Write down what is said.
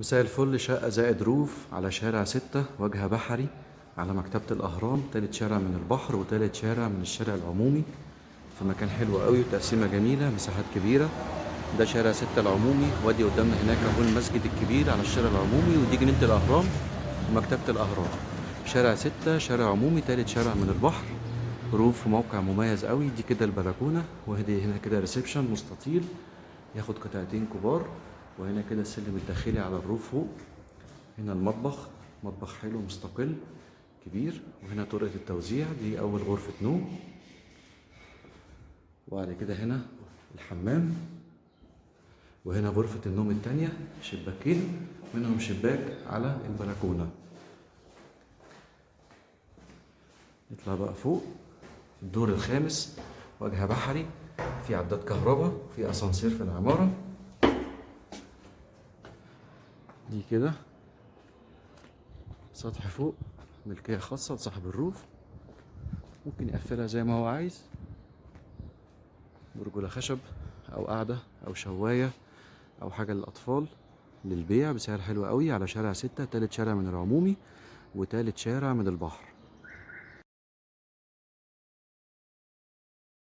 مساء الفل. شقة زائد روف على شارع 6 واجهة بحري على مكتبة الأهرام، تالت شارع من البحر وتالت شارع من الشارع العمومي، في مكان حلو قوي وتقسيمة جميلة، مساحات كبيرة. ده شارع 6 العمومي، وادي قدامنا هناك اهو المسجد الكبير على الشارع العمومي، ودي جنينة الأهرام ومكتبة الأهرام. شارع 6 شارع عمومي، تالت شارع من البحر. روف في موقع مميز قوي. دي كده البلكونة، وهدي هنا كده ريسبشن مستطيل ياخد قطعتين كبار، وهنا كده السلم الداخلي على الروف فوق. هنا المطبخ، مطبخ حلو مستقل كبير، وهنا طرقة التوزيع، دي أول غرفة نوم. وبعد كده هنا الحمام، وهنا غرفة النوم التانية، شباكين منهم شباك على البلكونة. نطلع بقى فوق الدور الخامس، واجهة بحري، في عداد كهرباء، في أسانسير في العمارة. دي كده سطح فوق، ملكية خاصة لصاحب الروف، ممكن يقفلها زي ما هو عايز، برجولة خشب أو قاعدة أو شواية أو حاجة للأطفال للبيع بسعر حلو قوي، على شارع 6 تالت شارع من العمومي وتالت شارع من البحر.